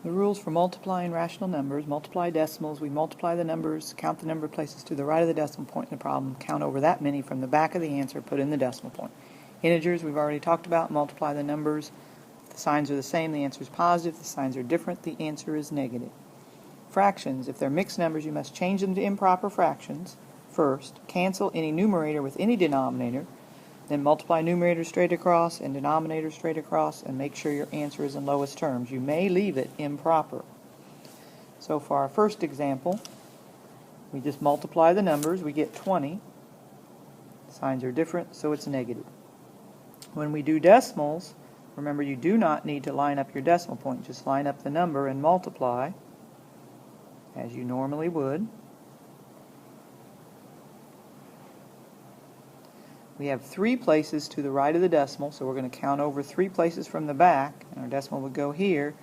The rules for multiplying rational numbers: multiply decimals. We multiply the numbers, count the number of places to the right of the decimal point in the problem, count over that many from the back of the answer, put in the decimal point. Integers, we've already talked about. Multiply the numbers. If the signs are the same, the answer is positive. If the signs are different, the answer is negative. Fractions, if they're mixed numbers, you must change them to improper fractions first, cancel any numerator with any denominator, then multiply numerator straight across and denominator straight across, and make sure your answer is in lowest terms. You may leave it improper. So for our first example, we just multiply the numbers. We get 20. Signs are different, so it's negative. When we do decimals, remember you do not need to line up your decimal point. Just line up the number and multiply as you normally would. We have 3 places to the right of the decimal, so we're going to count over 3 places from the back, and our decimal would go here,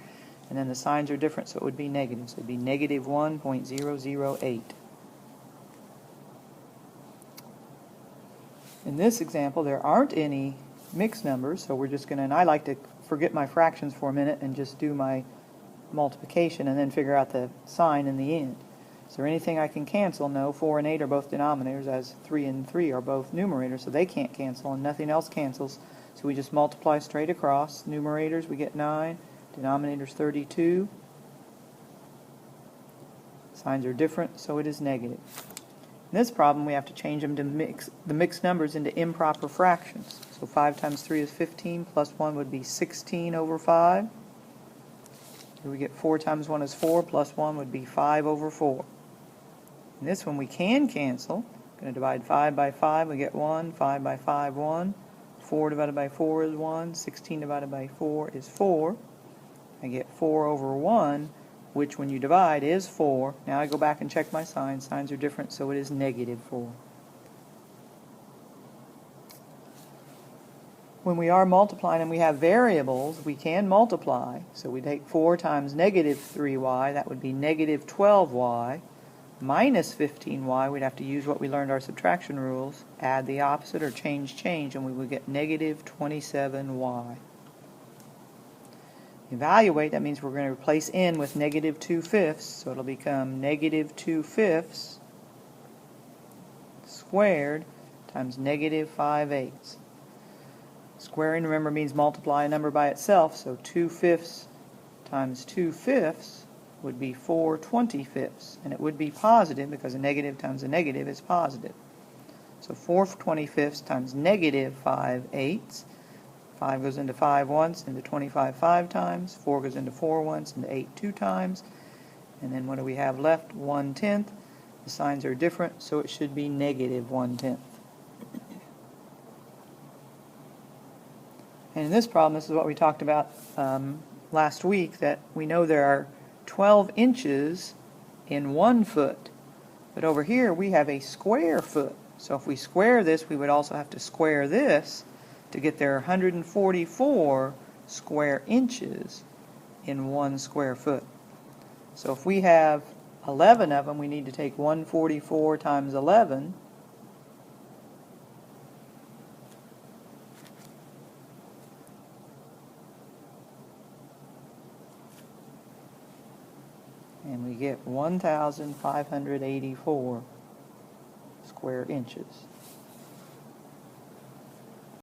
and then the signs are different, so it would be negative. So it would be negative 1.008. In this example, there aren't any mixed numbers, so we're just going to, and I like to forget my fractions for a minute and just do my multiplication and then figure out the sign in the end. Is there anything I can cancel? No. 4 and 8 are both denominators, as 3 and 3 are both numerators, so they can't cancel, and nothing else cancels. So we just multiply straight across. Numerators, we get 9. Denominators, 32. Signs are different, so it is negative. In this problem, we have to change them to the mixed numbers into improper fractions. So 5 times 3 is 15, plus 1 would be 16 over 5. Here we get 4 times 1 is 4, plus 1 would be 5 over 4. In this one we can cancel. I'm going to divide 5 by 5, we get 1. 5 by 5, 1. 4 divided by 4 is 1. 16 divided by 4 is 4. I get 4 over 1, which when you divide is 4. Now I go back and check my signs. Signs are different, so it is negative 4. When we are multiplying and we have variables, we can multiply. So we take 4 times negative 3y, that would be negative 12y, minus 15y, we'd have to use what we learned our subtraction rules, add the opposite or change, and we would get negative 27y. Evaluate, that means we're going to replace n with negative 2/5, so it'll become negative 2/5 squared times negative 5/8. Squaring, remember, means multiply a number by itself, so 2/5 times 2/5 would be 4 25ths, and it would be positive because a negative times a negative is positive. So 4 25ths times negative 5/8. 5 goes into 5 once, into 25 5 times. 4 goes into 4 once, into 8 2 times. And then what do we have left? 1/10. The signs are different, so it should be negative 1/10. And in this problem, this is what we talked about last week, that we know there are 12 inches in 1 foot. But over here we have a square foot. So if we square this, we would also have to square this to get there 144 square inches in 1 square foot. So if we have 11 of them, we need to take 144 times 11. And we get 1,584 square inches.